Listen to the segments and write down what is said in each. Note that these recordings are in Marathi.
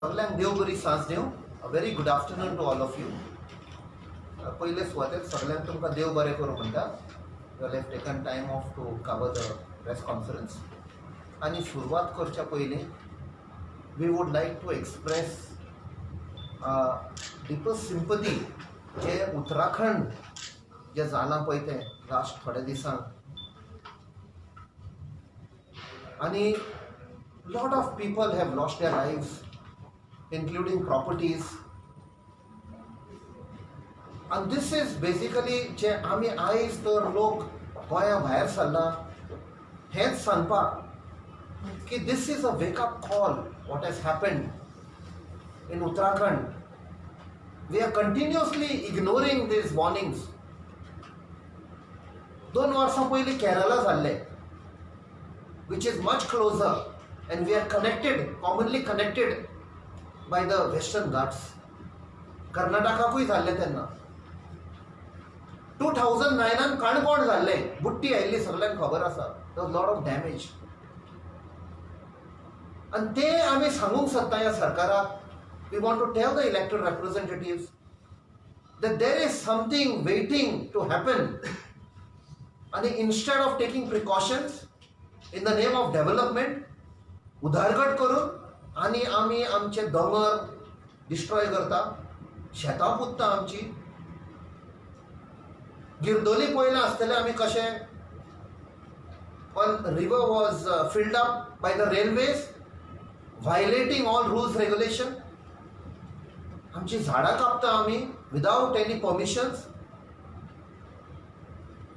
सगळ्यांक देव बरी सांज देव. A very good afternoon to all of you. पयले सुवातेर सगळ्यांक तुमकां देव बरें करूं म्हणटा. You have taken time off to cover the press conference. आनी सुरवात करच्या पयलीं we would like to express deepest sympathy जे उत्तराखंड जे जालां पळय तें लास्ट थोड्या दिसांक, आनी lot of people have lost their lives, including properties. And this is basically जे आमी आयज तर लोक गोंया भायर सरला हेंच सांगपाक की this is a wake up call what has happened in Uttarakhand. We are continuously ignoring these warnings. 2 वर्सां पयलीं केरला जाल्ले, which is much closer. And we are connected, commonly connected by the Western Ghats. कर्नाटकाकूय जाल्ले तेन्ना 2009 काणकोण जाल्ले, बुट्टी आयिल्ली सगळ्यांक खबर आसा. There was lot of damage. आनी ते आमी सांगूंक सोदता ह्या सरकाराक. We want to tell the elected representatives that there is something waiting to happen. And instead of taking precautions in the name of development, उधारगट करून आनी आमी आमचे दोंगर डिस्ट्रॉय करता, शेतां पुत्ता आमची. गिरदोली पयलें आसतलें आमी कशें one river was filled up by the railways, violating all rules regulation. आमची झाडां कापता आमी विदाउट एनी परमिशन्स.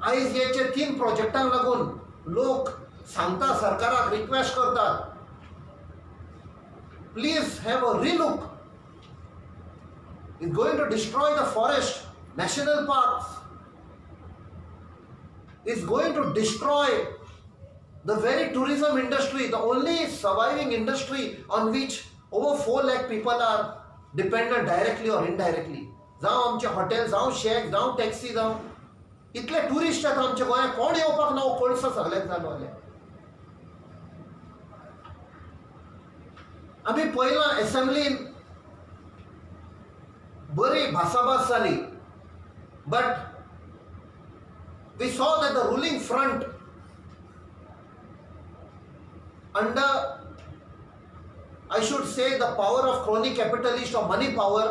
आयज हेचे 3 प्रोजेक्टांक लागून लोक सांगता सरकाराक, रिक्वेस्ट करतात, please have a relook. It's going to destroy the forest, national parks. It's going to destroy the very tourism industry, the only surviving industry on which over 4 lakh people are dependent directly or indirectly. जावं आमचे हॉटेल, जावं शेक, जावं टॅक्सी, जावं इतले टुरिस्ट येता आमच्या गोंयांत. कोण येवपाक ना, कोळसो सगळ्याक जालो जाल्यार. आमी पयलां असेंब्लीन बरी भासाभास जाली, बट वी सॉ that the ruling front under, I should say, the power of crony capitalist or money power,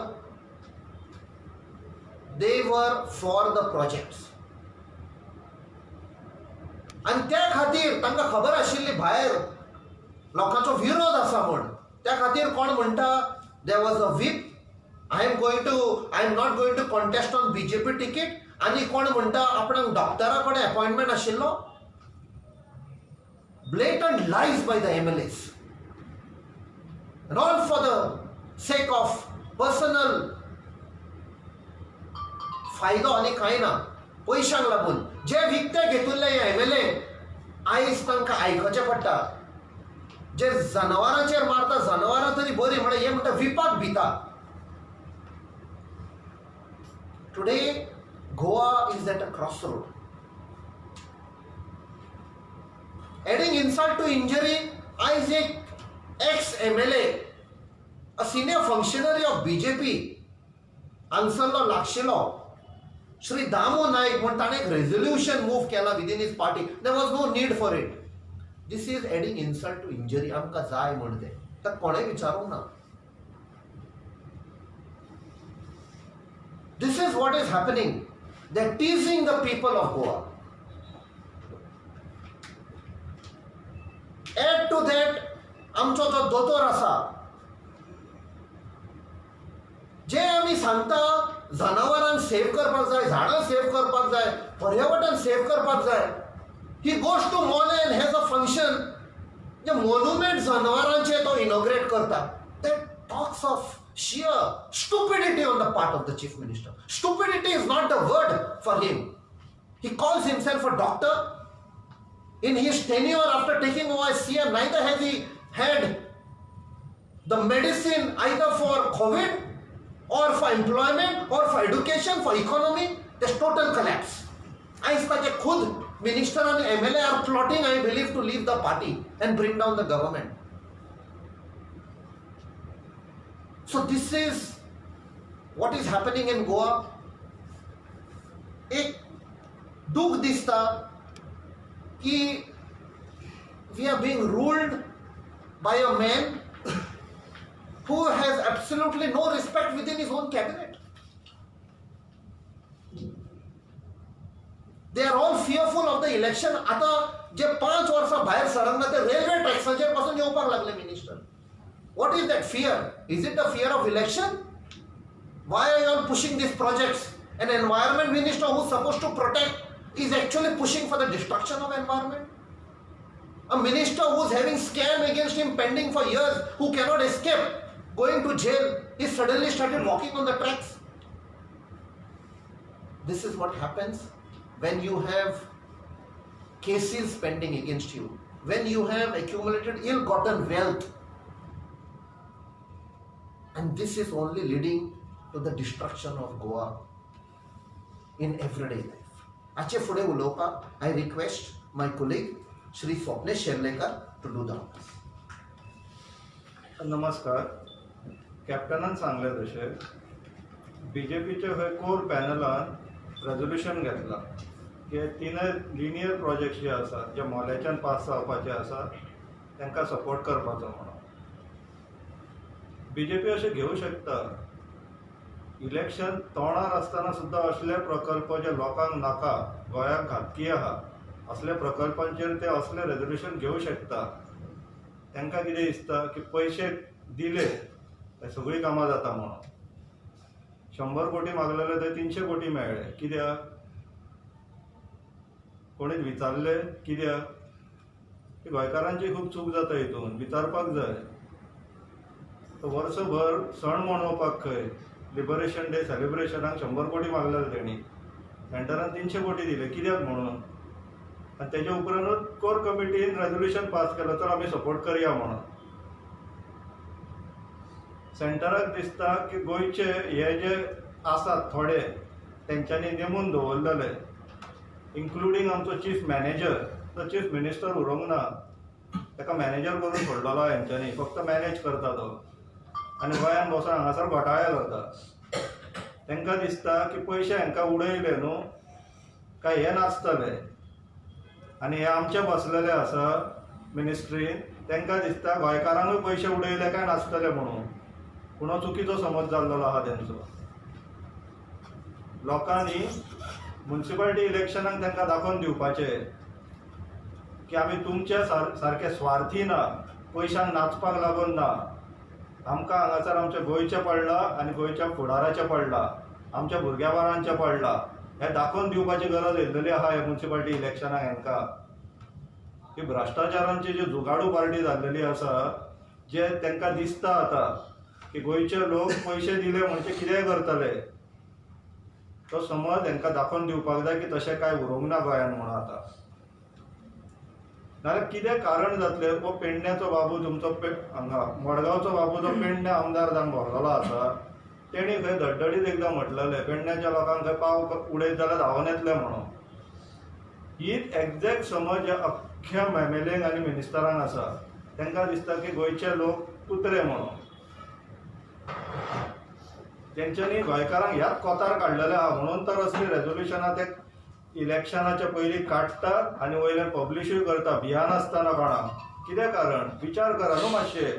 they were for the projects. आणि त्या खातीर तांकां खबर आशिल्ली भायर लोकांचो विरोध आसा म्हूण. त्या खातीर कोण म्हणटा there was a whip, I am not going to contest on BJP ticket. आनी कोण म्हणटा आपणाक डॉक्टरा कडेन अपॉइंटमेंट आशिल्लो. Blatant lies by the MLAs, and all for the sake of personal फायदो आनी कांय ना. पयशांक लागून जे विकते घेतिल्ले हे MLA आयज तांकां आयकचें पडटा. जे जनावरांचेर मारता, जनावरां तरी बरी म्हणून हे म्हणटा विपाक भिता. Today Goa is at a crossroad. Adding insult to injury, आयज एक ex MLA, a senior functionary of BJP हांगसरलो लागशिल्लो श्री दामो नायक म्हण ताणें एक रेझोल्युशन मूव केला within his party. There was no need for it. This is adding insult to injury. आमकां जाय म्हण तें ताका कोणें विचारूंक ना. This is what is happening. They are teasing the people of Goa. Add to that आमचो जो दोतोर आसा, जे आमी सांगता जनावरांक सेव करपाक जाय, झाडां सेव करपाक जाय, पर्यावरण सेव करपाक जाय, he goes to Mole and has a function. The monument जनावरांचे तो इनॉग्रेट करता. That talks of sheer stupidity on the part of the chief minister. Stupidity is not the word for him. He calls himself a doctor. In his tenure after taking over as CM, neither has he had the medicine either for COVID or for employment or for education, for economy. There's total collapse. आयज ताचे खुद minister and MLA are plotting, I believe, to leave the party and bring down the government. So this is what is happening in Goa. एक दुख दिसता की we are being ruled by a man who has absolutely no respect within his own cabinet. They are all fearful of the election. आता जे 5 वर्सां भायर सरना ते रेल्वे टॅक्साचेर पासून येवपाक लागले minister. What is that fear? Is it the fear of election? Why are you all pushing these projects? An environment minister who is supposed to protect is actually pushing for the destruction of environment. A minister who is having scam against him pending for years, who cannot escape going to jail, he suddenly started walking on the tracks. This is what happens when you have cases pending against you, when you have accumulated ill-gotten wealth. And this is only leading to the destruction of Goa in everyday life. Ache fude uloवपाक I request my colleague Shri Swapnesh Sherlekar to do the honors. नमस्कार. कॅप्टनान सांगले तशे बीजेपीचे खंय कोर पॅनलान रेजोल्युशन घेतला की 3 लिनियर प्रोजेक्ट्स जे आसा जे मोल्याच्यान पास जावपाचे आसा तांकां सपोर्ट करपाचो म्हणून. बीजेपी अशें घेवं शकता इलेक्शन तोंडार आसतना सुद्दां असले प्रकल्प जे लोकांक नाका, गोंयाक घातकी आहा, असले प्रकल्पांचेर ते असले रेजोल्युशन घेवं शकता. तांकां कितें दिसता की पयशे दिले सगळीं कामां जाता म्हणून. 100 कोटी मागलेले ते 300 कोटी मेळ्ळे. कित्याक? कोणीच विचारले कित्याक? की गोंयकारांची खूब चूक जाता हितून, विचारपाक जाय. वर्सभर सण मनोवपाक खंय लिबरेशन डे सेलिब्रेशनाक 100 कोटी मागलेले तेणी, सेंटरान 300 कोटी दिले. कित्याक म्हणून? आनी तेच्या उपरांतूच कोर कमिटीन रेजोल्युशन पास केलो तर आमी सपोर्ट करया म्हणून. सेंटराक दिसता की गोंयचे हे जे आसात थोडे तेंच्यांनी नेमून दवरलेले, इन्क्लुडींग आमचो चीफ मॅनेजर. तो चीफ मिनिस्टर उरोंक ना, ताका मॅनेजर करून सोडलेलो हेंच्यांनी, फक्त मॅनेज करता तो. आनी गोंयान बसून हांगासर घोटाळे करता. तांकां दिसता की पयशे हांकां उडयले न्हू काय हे नाचतले. आनी हे आमचे बसलेले आसा मिनिस्ट्रीन, तांकां दिसता गोंयकारांकूय पयशे उडयले काय नाचतले म्हणून. पूण हो चुकीचो समज जाल्लो आहा तेंचो. लोकांनी म्युनिसिपालिटी इलेक्शनाक तांकां दाखोवन दिवपाचें की आमी तुमचे सारके स्वार्थी ना, पयशांक नाचपाक लागून ना. आमकां हांगासर आमच्या गोंयचें पडलां आनी गोंयच्या फुडाराचें पडलां, आमच्या भुरग्या बाळांचें पडलां. हें दाखोवन दिवपाची गरज येयल्ली आहा ह्या म्युनिसिपालिटी इलेक्शनाक हांकां. की भ्रश्टाचारांची जी जुगाडू पार्टी जाल्लेली आसा, जे तांकां दिसता आतां की गोंयचे लोक पयशे दिले म्हणजे कितेंय करतले, तो समज तांकां दाखोवन दिवपाक जाय की तशें कांय उरोंक ना गोंयान म्हणून. आतां नाल्यार कितें कारण जातलें? हो पेडण्याचो बाबू तुमचो हांगा मडगांवचो बाबू जो पेडण्या आमदार जावन भरलेलो आसा, तेणी खंय धडधडीत एकदां म्हटलेलें पेडण्याच्या लोकांक खंय पाव उडयत जाल्यार धांवून येतले म्हणून. हीच एक्झॅक्ट समज ह्या अख्ख्या एमएलएंक आनी मिनिस्टरांक आसा. तांकां दिसता की गोंयचे लोक कुत्रे म्हणून. तेंच्यांनी गोंयकारांक ह्याच कोतार काडलेले आहा म्हणून तर असली रेजोल्युशनां ते इलेक्शनाच्या पयलीं काडटात आनी वयल्यान पब्लिशूय करता भियान आसतना कोणाक. कितें कारण? विचार करा न्हू मातशे.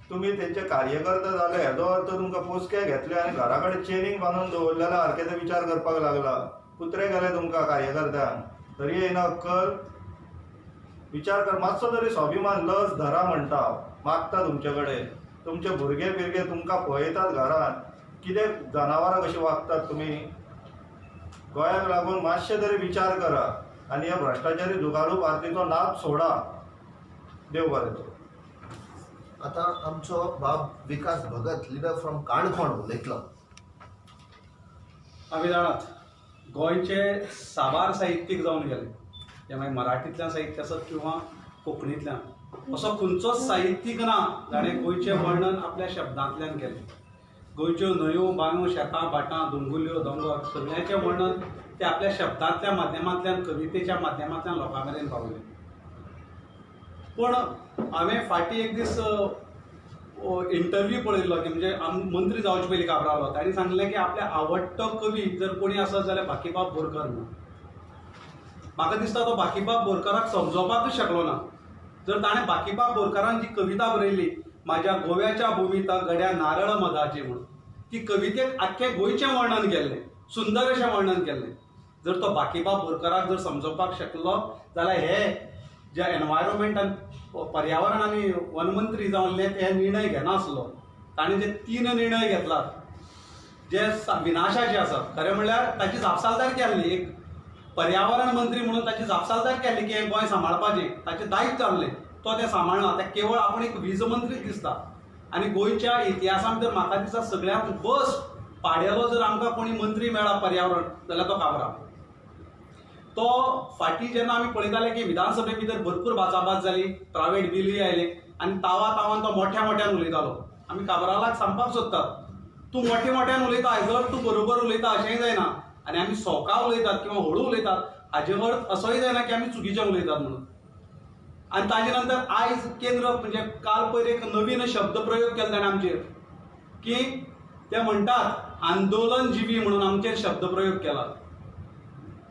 तुमी तेंचे कार्यकर्ते जाले हेजो अर्थ तुमकां पोसके घेतले आनी घरा कडेन चेनीक बांदून दवरलेले सारके ते विचार करपाक लागला. कुत्रे गेले तुमकां कार्यकर्त्यांक, तरी येना अक्कल. विचार कर मातसो तरी स्वाभिमान लज धरा म्हणटा. मागता तुमचे कडेन. तुमचे भुरगे बिरगे तुमकां पळयतात घरान, कितें जनावरां कशी वागतात तुमी. गोंयाक लागून मातशे तरी विचार करा आनी ह्या भ्रश्टाचारी जुगारू पार्टीचो नाद सोडा. देव बरें करूं. आता आमचो बाब विकास भगत लिडर फ्रॉम काणकोण उलयतलो. आमी जाणात गोंयचे साबार साहित्यीक जावन गेले. ते मागीर मराठींतल्यान साहित्य आसत किंवा कोंकणींतल्यान. असो खंयचोच साहित्यीक ना जाणें गोंयचें वर्णन आपल्या शब्दांतल्यान केलें. गोंयच्यो न्हंयो बांयो शेतां भाटां दोंगुल्ल्यो दोंगर सगळ्यांचें वर्णन ते आपल्या शब्दांतल्या माध्यमांतल्यान कवितेच्या माध्यमांतल्यान लोकां मेरेन पावयलें. पूण हांवें फाटीं एक दीस इंटरव्ह्यू पळयल्लो की म्हणजे मंत्री जावचे पयलीं काबरालो ताणी सांगलें की आपल्या आवडटो कवी जर कोणी आसत जाल्यार बाकीबाब बोरकर म्हणून. म्हाका दिसता तो बाकीबाब बोरकाराक समजोवपाकूच शकलो ना. जर ताणें बाकीबाब बोरकारान जी कविता बरयल्ली म्हाज्या गोव्याच्या भुमीत गड्या नारळ मधाची म्हणून, ती कवितेक आख्खें गोंयचें वर्णन केल्लें, सुंदर अशें वर्णन केल्लें. जर तो बाकीबाब बोरकाराक जर समजोवपाक शकलो जाल्यार हे जे एनवायरमेंटान पर्यावरण आनी वन मंत्री जाल्ले ते निर्णय घेनासलो. ताणें जे 3 निर्णय घेतलात जे विनाशाचे आसात, खरें म्हणल्यार ताची जापसालदारकी आसली. एक पर्यावरण मंत्री म्हणून ताची जापसालदारकी आसली की हें गोंय सांबाळपाचें, ताचें दायित्व आसलें, तो तें सांबाळना. ते केवळ आपूण एक वीज मंत्री दिसता. आनी गोंयच्या इतिहासान तर म्हाका दिसता सगळ्यांत बस्ट पाडेलो जर आमकां कोणी मंत्री मेळ्ळा पर्यावरण जाल्यार तो काबरा. तो फाटीं जेन्ना आमी पळयताले की विधानसभे भितर भरपूर भाचाभाच जाली, प्रायवेट बिलूय आयले आनी तावान तो मोठ्यान उलयतालो. आमी काबरालाक सांगपाक सोदतात, तूं मोठ्यान उलयता आयजोळ तूं बरोबर उलयता अशेंय जायना. आनी आमी सोका उलयतात किंवा हळू उलयतात हाचे अर्थ असोय जायना की आमी चुकीचें उलयतात म्हणून. आनी ताजे नंतर आयज केंद्र म्हणजे काल पयर एक नवीन शब्द प्रयोग केलो ताणें आमचेर की ते म्हणटात आंदोलनजिवी म्हणून आमचेर शब्द प्रयोग केला.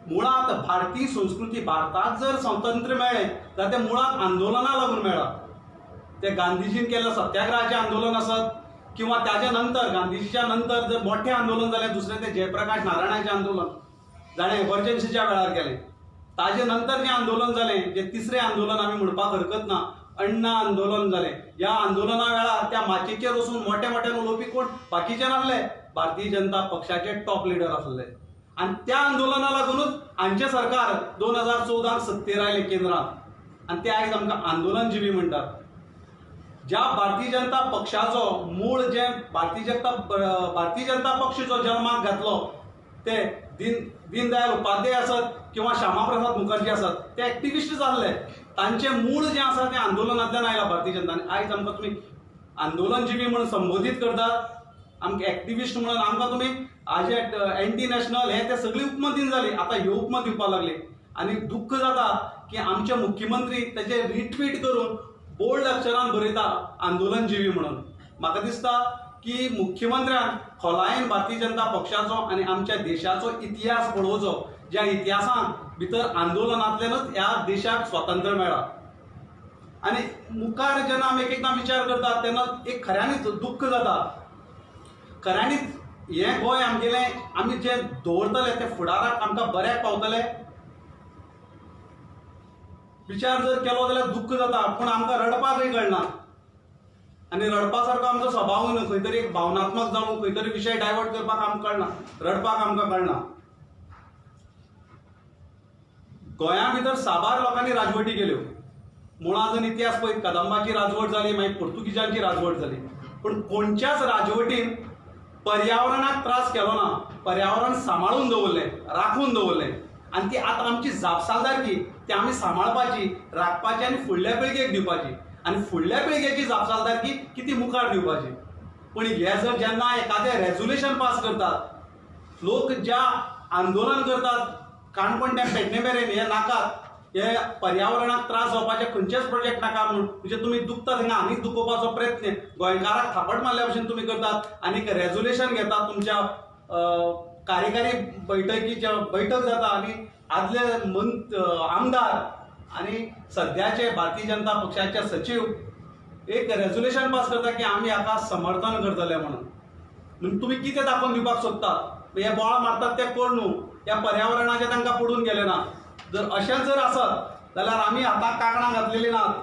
मुळात भारतीय संस्कृती भारतात जर स्वतंत्र मेळ्ळें जाल्यार ते मुळात आंदोलना लागून मेळ्ळा. ते गांधीजीन केल्लें सत्याग्रहाचें आंदोलन आसत किंवा ताजे नंतर गांधीजीच्या नंतर जर मोठें आंदोलन जालें दुसरें तें जयप्रकाश नारायणाचें आंदोलन जाणें इमर्जन्सीच्या वेळार केलें. ताजे नंतर जें आंदोलन जालें जें तिसरें आंदोलन आमी म्हणपाक हरकत ना, अण्णा आंदोलन जालें. ह्या आंदोलना वेळार त्या माचयेचेर वचून मोठ्यान उलोवपी कोण बाकीचे नासले, भारतीय जनता पक्षाचे टॉप लिडर आसले. आनी त्या आंदोलना लागूनच हांचें सरकार 2014 सत्तेर आयलें केंद्रांत आनी ते आयज आमकां आंदोलनजिवी म्हणटात. ज्या भारतीय जनता पक्षाचो मूळ जे भारतीय जनता पक्ष जो जल्माक घातलो ते दीनदयाल उपाध्याय आसत किंवा श्यामाप्रसाद मुखर्जी आसत, ते एक्टिविस्ट जाल्ले. तांचें मूळ जें आसा तें आंदोलनांतल्यान आयलां भारतीय जनता. आनी आयज आमकां तुमी आंदोलनजिवी म्हणून संबोधीत करतात, आमकां एक्टिविस्ट म्हणून आमकां तुमी हाजे एंटी नॅशनल हे ते सगळी उपमा दिन जाली. आतां ह्यो उपमा दिवपाक लागली. आनी दुख्ख जाता की आमचे मुख्यमंत्री तेजे रिट्वीट करून बोल्ड अक्षरान बरयता आंदोलनजिवी म्हणून. म्हाका दिसता की मुख्यमंत्र्यान खोलायेन भारतीय जनता पक्षाचो आनी आमच्या देशाचो इतिहास पळोवचो, ज्या इतिहासान भितर आंदोलनांतल्यानच ह्या देशाक स्वातंत्र्य मेळ्ळा. आनी मुखार जेन्ना आमी एकदां विचार करतात तेन्ना एक खऱ्यांनीच दुख्ख जाता. खऱ्यांनीच हें गोंय आमगेलें आमी जें दवरतले तें फुडाराक आमकां बऱ्याक पावतले विचार जर केलो जाल्यार दुख्ख जाता. पूण आमकां रडपाकय कळना आनी रडपा सारको आमचो स्वभावूय न्हू. खंय तरी एक भावनात्मक जावं खंय तरी विशय डायवर्ट करपाक आमकां कळना, रडपाक आमकां कळना. गोंया भितर साबार लोकांनी राजवटी केल्यो. मुळांतून इतिहास पळयत कदंबाची राजवट जाली, मागीर पुर्तुगीजांची राजवट जाली. पूण कोणच्याच राजवटीन पर्यावरणाक त्रास केलो ना. पर्यावरण सांबाळून दवरलें, राखून दवरलें. आनी ती आतां आमची जापसालदारकी ती आमी सांबाळपाची, राखपाची आनी फुडल्या पिळगेक दिवपाची. आनी फुडल्या पिळगेची जापसालदारकी ती मुखार दिवपाची. पूण हे जर जेन्ना एखादें रेझोल्युशन पास करतात, लोक ज्या आंदोलन करतात काणकोण ते पेडणें हे नाकात, हे पर्यावरणाक त्रास जावपाचे खंयचेच प्रोजेक्ट नाका म्हणून म्हणजे तुमी दुखता थिंगा आनीक दुखोवपाचो प्रयत्न गोंयकाराक थापट मारल्या भशेन तुमी करतात. आनीक रेझोल्युशन घेतात, तुमच्या कार्यकारी बैठक जाता आनी आदले आमदार आनी सद्याचे भारतीय जनता पक्षाचे सचिव एक रेझोल्युशन पास करता की आमी हाका समर्थन करतले म्हणून. तुमी कितें दाखोवन दिवपाक सोदतात? हे बोळा मारतात ते कोण न्हू, ह्या पर्यावरणाचे तांकां पडून गेले ना. जर अशेंच जर आसत जाल्यार आमी हाताक कांकणां घातलेलीं नात.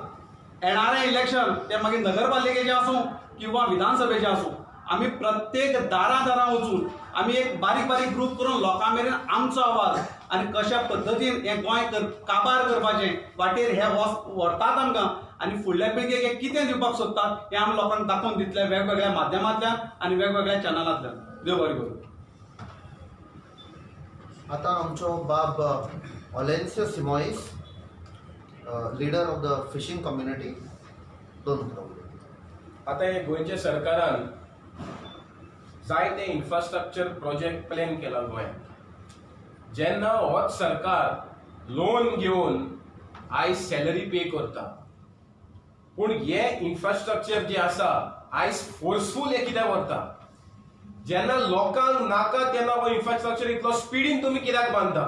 येणारें इलेक्शन तें मागीर नगरपालिकेचें आसूं किंवा विधानसभेचें आसूं, आमी प्रत्येक दारां वचून आमी एक बारीक ग्रूप करून लोकां मेरेन आमचो आवाज आनी कशा पद्दतीन हें गोंय काबार करपाचें वाटेर हे व्हरतात आमकां. आनी फुडल्या पिळगेक हे कितें दिवपाक सोदतात हें आमी लोकांक दाखोवन दितले वेगवेगळ्या माध्यमांतल्यान आनी वेगवेगळ्या चॅनलांतल्यान. देव बरें करूं. आता आमचो बाब Olencio Simoes, leader of the fishing community, दोन उतरां. आता हे गोंयच्या सरकारान जायते इन्फ्रास्ट्रक्चर प्रोजेक्ट प्लॅन केला गोंयांत. जेन्ना होच सरकार लोन घेवन आयज सॅलरी पे करता, पूण हे इन्फ्रास्ट्रक्चर जे आसा आयज फोर्सफूल हे कित्याक व्हरता जेन्ना लोकांक नाका तेन्ना हो इन्फ्रास्ट्रक्चर इतलो स्पिडीन तुम्ही कित्याक बांदता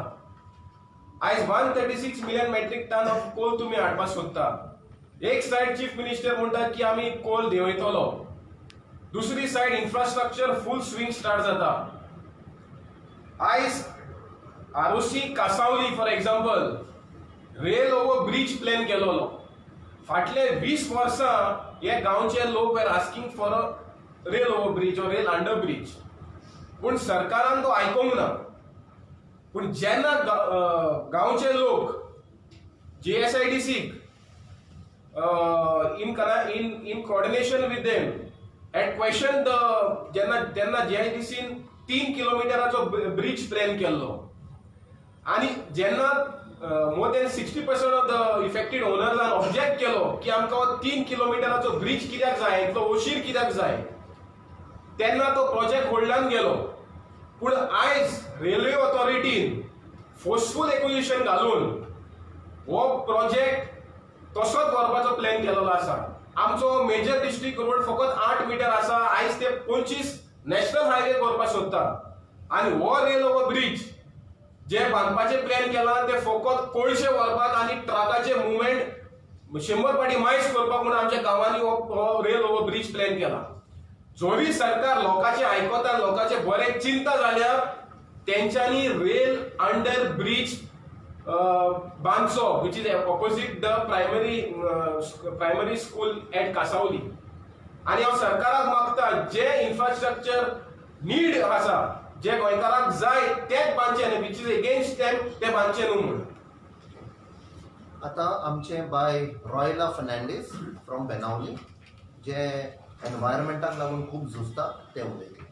आयज 136 million metric ton of coal तुम्ही हाडपाक सोदता एक सायड चीफ मिनिस्टर म्हणटा की आमी कोल देंवयतलो दुसरी side infrastructure full swing start जाता आयज Arossim Cansaulim for example rail over bridge plan केलोलो फाटले 20 वर्सां हे गांवचे लोक वेर asking for a rail over bridge or rail under bridge पूण सरकारान तो आयकोंक ना पूण जेन्ना गांवचे लोक JSIDCक in coordination with them had questioned जेन्ना JSIDCन 3 किलोमिटराचो ब्रिज प्लॅन केल्लो आणि जेन्ना more than 60% of the affected ओनर्सान ऑब्जेक्ट केलो की आमकां 3 किलोमिटराचो ब्रिज कित्याक जाय इतलो उशीर कित्याक जाय तेन्ना तो प्रोजेक्ट होल्डान गेलो पूण आयज रेल्वे ऑथॉरिटीन फोर्सफूल एक्विजिशन घालून हो प्रोजेक्ट तसोच व्हरपाचो प्लॅन केलेलो आसा आमचो मेजर डिस्ट्रिक्ट रोड फकत 8 मीटर आसा आयज ते 25 नॅशनल हायवे करपाक सोदता आनी हो रेल ओव्हर ब्रिज जे बांदपाचे प्लॅन केला ते फकत कोळशे व्हरपाक आनी ट्रकाचे मुवमेंट 100 पाटी मायज करपाक म्हणून आमच्या गांवांनी हो रेल ओव्हर ब्रिज प्लॅन केला जोरी सरकार लोकांचे आयकता लोकांचे बरे चिंता जाल्यार तेंच्यांनी रेल अंडर ब्रिज बांदचो which is opposite the primary school at Cansaulim आनी हांव सरकाराक मागता जे इन्फ्रास्ट्रक्चर नीड आसा जे गोंयकारांक जाय तेच बांदचे न्ही विच इज एगेन्स्ट देम ते बांदचे न्हू म्हणून आता आमचे बाय रॉयला फर्नांडीस फ्रॉम बेनावली जे एनवायरमेंटाक लागून खूप झुजता ते उलयतले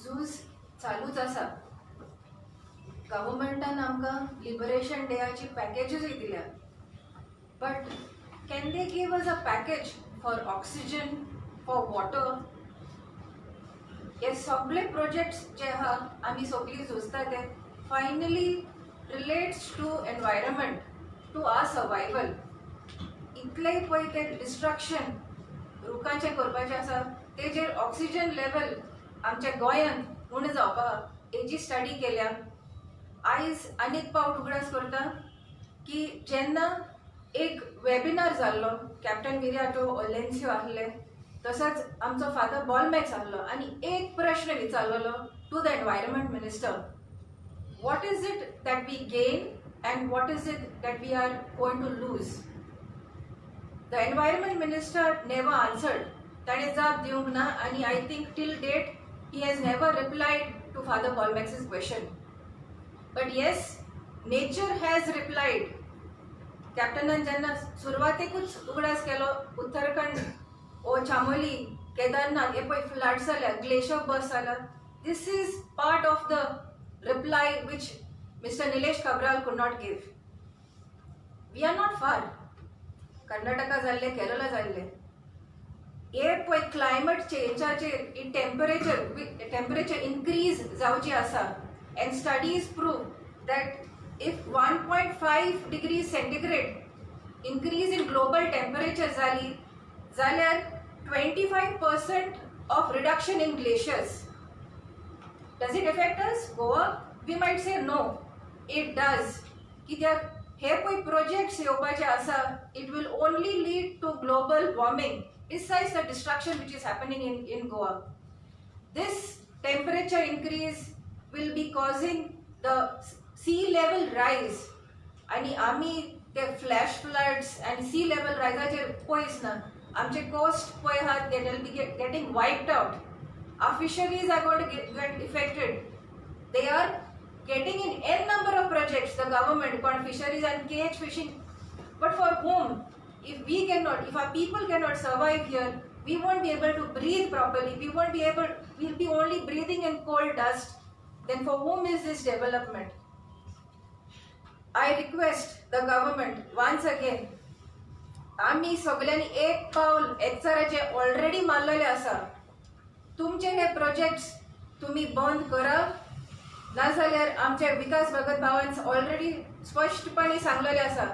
झूज चालूच आसा गव्हर्मेंटान आमकां लिबरेशन डेयाची पॅकेजूय दिल्या but can they give us a package for oxygen for water हे सगळे प्रोजेक्ट्स जे आहा आमी सगळीं झुजता ते finally relates to environment to our survival इतलेय पळय ते डिस्ट्रक्शन रुखांचें करपाचें आसा तेजेर ऑक्सिजन लेवल आमच्या गोंयांत उणें जावपाक हेजी स्टडी केल्या आयज आनीक पावट उगडास करता की जेन्ना एक वेबिनार जाल्लो कॅप्टन विराटो ओलेन्सियो आहले तसोच आमचो फादर बॉलमॅक्स आहलो आनी एक प्रश्न विचारलेलो to the environment minister what is it that we gain and what is it that we are going to lose The environment minister never answered. ताणे जाप दिवंक ना आणि I think till date he has never replied to Father Bolmax's question. But yes, nature has replied. कॅप्टनान जेन्ना सुरवातेकूच उगडास केलो उत्तराखंड ओ चामोली केदारनाथ हे पळय फ्लड्स जाल्या ग्लेशियर बर्स्ट जाला this is part of the reply which mister Nilesh Cabral could not give we are not far Karnataka जाल्ले केरला जाल्ले हे पळय क्लायमेट चेंजाचेर टेम्परेचर इन्क्रीज जावची आसा and studies prove that if 1.5 degrees centigrade increase in global temperature जाली जाल्यार 25% of reduction in glaciers. Does it affect us, Goa? We might say no. It does. कित्याक हे पळय प्रोजेक्ट्स येवपाचे आसा it will only lead to global warming besides the destruction which is happening in Goa. This temperature increase will be causing the sea level rise आणि आम्ही ते फ्लॅश फ्लड्स आणि सी लेवल रायजाचेर पयस ना आमचे कोस्ट पळय आहात they will be getting wiped out our fisheries are going to get affected they are getting in n number of projects the government called fisheries and cage fishing but for whom if our people cannot survive here we won't be able to breathe properly we'll be only breathing in coal dust then for whom is this development I request the government once again आम्ही सगळ्यांनी एक पाऊल एकचाराचे ऑलरेडी मारलेले आसा तुमचे हे प्रोजेक्ट्स तुम्ही बंद करा नाजाल्यार आमचे विकास भगत भावान ऑलरेडी स्पष्टपणे सांगलेले आसा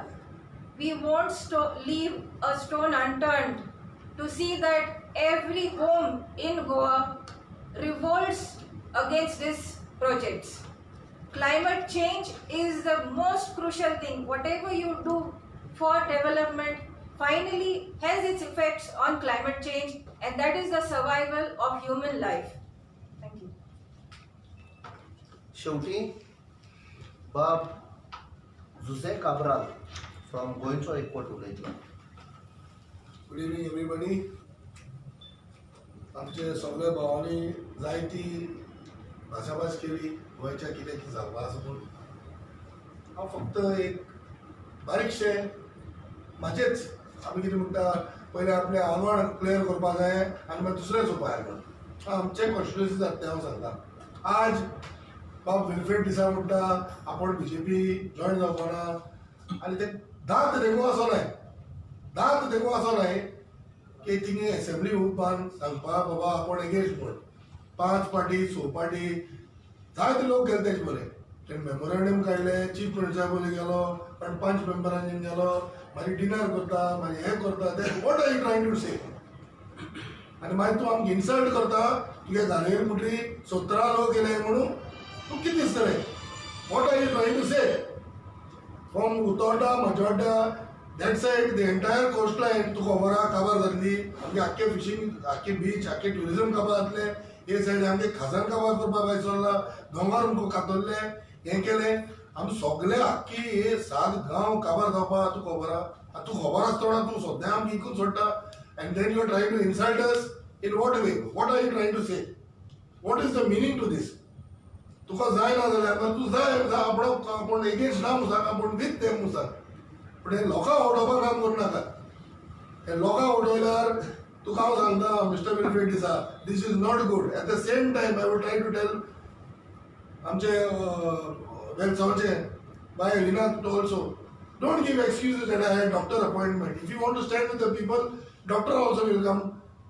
we won't leave a stone unturned to see that every home in Goa revolts against these projects. Climate change is the most crucial thing. Whatever you do for development finally has its effects on climate change, and that is the survival of human life. Thank you. शेवटी बाब जुझे काब्राल फ्रॉम गोंयचो एकवट उलयतलो. Good evening everybody. आमचे सगळे भावांनी जायती भाशाभास केली गोंयच्या कितें कितें जावपा आसा पूण हांव फक्त एक बारीकशे म्हाजेच आमी कितें म्हणटा पयलें आपलें आव्हान क्लियर करपा जाय आनी मागीर दुसरेच उपाय म्हणून आमचे कॉन्स्टिट्युएन्सी जाता तें हांव सांगता. आज बाब वेलफेअर दिसा म्हणटा आपण BJP जॉयन जावपा ना आनी ते दांत देखून असो न्हय, दांत देखून असो न्हय की तिणी एसेंब्ली उठपान सांगपा बाबा आपण एगेन्स्ट म्हूण 5 पार्टी 6 पार्टी जायते लोक गेले तेजे बरें. तेणें मेमोरेंडम काडले, चीफ मिनिस्टर बरें गेलो, पण 5 मेंबरांनी गेलो, मागीर डिनर करता, मागीर हें करता, ते what are you trying to say. आनी मागीर तूं आमकां इन्सल्ट करता, तुगे घालेर म्हटली 17 लोक गेले म्हणून तूं कितें दिसतलें. What are you trying to say. From उतोड्डा Majorda that side the entire coast line तुका खबर आहा काबार जातली. आमगे आख्खे फिशींग, आख्खे बीच, आख्खे ट्युरिजम काबार जातले. हे सायड आमगे खजान काबार करपाक भायर सरला, दोंगर आमकां कातरले, हें केलें. आमी सगळे आख्खी हे 7 गांव काबार जावपा तुका खबर आहा. तुका खबर आसतना तूं सद्दां आमकां इकून सोडटा and then you are trying to insult us in what way. What are you trying to say. What is the meaning to this. तुका जाय ना जाल्यार तूं जाय आपण एगेन्स्ट ना म्हणून सांग, आपण वीथ देम म्हणून सांग. पण हे लोकांक ओडोवपाक काम करूं नाका. हे लोकांक ओडवल्यार तुका हांव सांगता मिस्टर वेलफेअर दिसा this is not good. At the same time I would try to tell आमचे वेलसांवचे बाय Lina also don't give excuses that I had doctor appointment. If you want to stand with the people, doctor also will come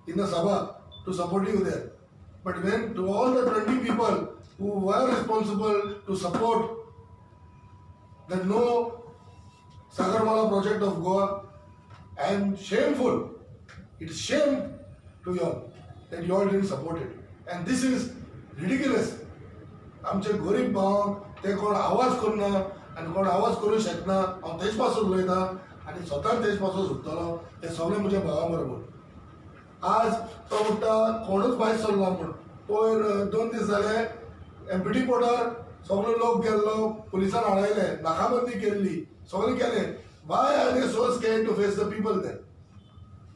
in the सभा to support you there. But when to all the 20 people who were responsible to support the no Sagarmala project of Goa, and shameful, it's shame to you all that you all didn't support it. And this is ridiculous. आमचे गरीब भावांक ते कोण आवाज करना आनी कोण आवाज करूं शकना. हांव तेज पासून उलयतां आनी स्वताक तेज पासून सुट्टलो. ते सगळे म्हज्या भावा बरोबर. आज तो म्हणटा कोणूच भायर सरला म्हूण. पयर 2 दीस जाले एमपीटी पोर्टार सगळे लोक गेल्लो, पुलिसान हाडयले, नाकाबंदी केल्ली, सगळे केले. Why are they so scared to face the people then.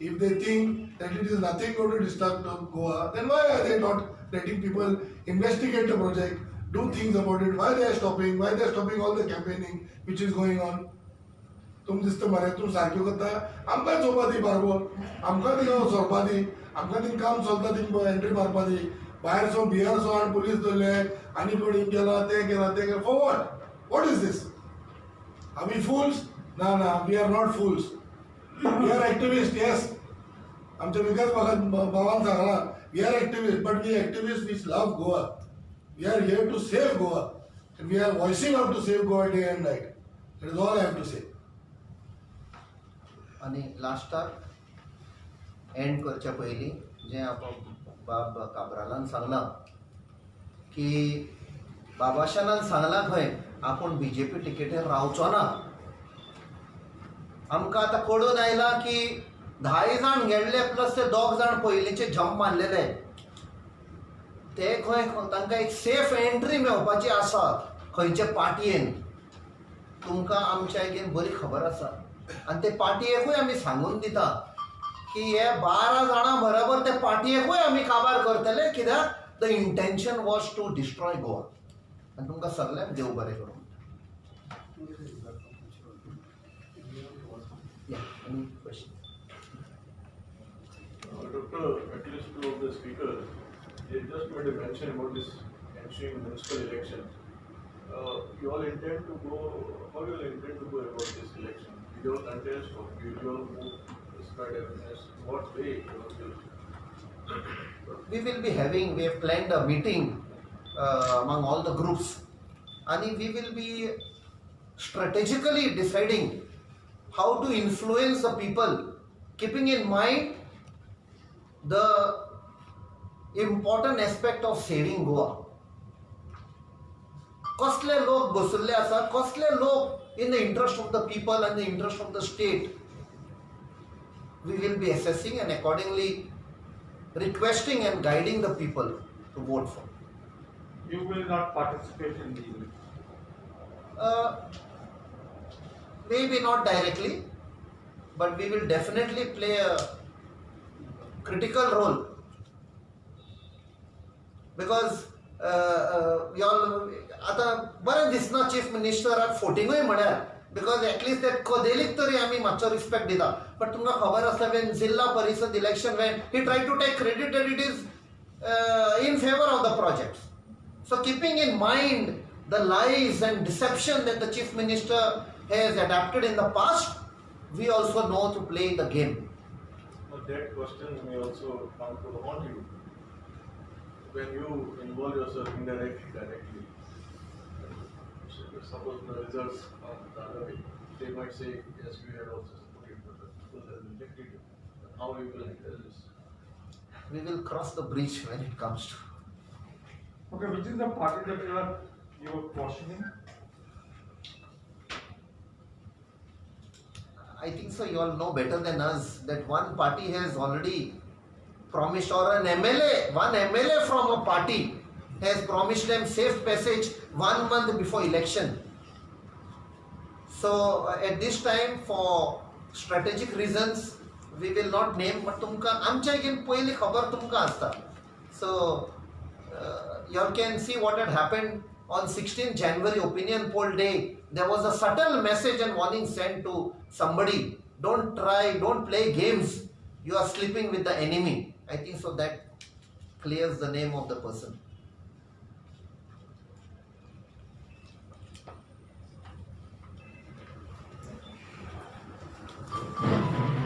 If they think that it is nothing going to disturb Goa, then why are they not letting people investigate the project, do things about it? Why they are stopping? Why they are stopping all the campaigning which is going on? तुम दिसता मरे तूं सारक्यो करता, आमकां चोवपा दी बारबोर, आमकां थिंगा सरपा दी, आमकां थिंग काम चलता थिंग एंट्री मारपा दी. भायर सो बिहार सो हाडून पुलीस धरले, आनी कोण हिंग केला तें केला तें केला. For what? What is this? Are we fools? ना ना, we are not fools. We are activist. Yes, आमच्या विकास भावान सांगला we are activist, but we activist which love Goa. We are here to save Goa and we are voicing out to save Goa day and night. That is all I have to say. आणि लास्टाक एंड करच्या पयलीं जें आपण बाब काब्रालान सांगलां की बाबाशानान सांगलां खंय आपूण BJP टिकेटीर रावचो ना. आमकां आतां कळून आयलां की 10 जाण गेल्ले प्लस ते 2 जाण पयलींचे जंप मारलेले. ते खंय तांकां एक सेफ एंट्री मेळपाची आसा खंयचे पार्टयेन. तुमकां आमच्या एकेन बरी खबर आसा आनी ते पार्टयेकूय आमी सांगून दिता की हे 12 जाणां बरोबर ते पार्टयेकूय आमी काबार करतले, कित्याक the intention was to destroy Goa. आनी तुमकां सगळ्यांक देव बरें करूं. Any question? Doctor, at least 2 of the speakers, they just made a mention about this ensuing municipal election. You all intend to go, how you all intend to go about this election? Video contest or video move, spread awareness, what way you all will? We will be having, we have planned a meeting among all the groups, and we will be strategically deciding how to influence the people, keeping in mind the important aspect of saving Goa. कसले लोक बसुल्ले आसा, कसले लोक in the interest of the people and the interest of the state, we will be assessing and accordingly requesting and guiding the people to vote for. You will not participate in the election. Maybe not directly, but we will definitely play a critical role because y'all आता बरें दिसना चीफ मिनिस्टराक फोटिंगूय म्हळ्यार बिकॉज एटलीस्ट ते कदेलीक तरी आमी मातसो रिस्पेक्ट दिता बट तुमकां खबर आसा when zilla parishad election when he try to take credit that it is in favour of the project so keeping in mind the lies and deception that the chief minister has adopted in the past we also know to play the game. But that question may also come to haunt you when you involve yourself indirectly, directly. Suppose the results are the other way, they might say, yes, we had also supported, but the people have rejected it. How we will handle this? We will cross the bridge when it comes to. Okay, which is the party that you are cautioning? I think so. You all know better than us that one party has already promised, or an MLA, one MLA from a party has promised them safe passage 1 month before election. So at this time, for strategic reasons, we will not name. But तुमका आमच्या again पयली खबर तुमका आसता. So you all can see what had happened on 16th January opinion poll day. There was a subtle message and warning sent to somebody. Don't play games. You are sleeping with the enemy. I think so that clears the name of the person.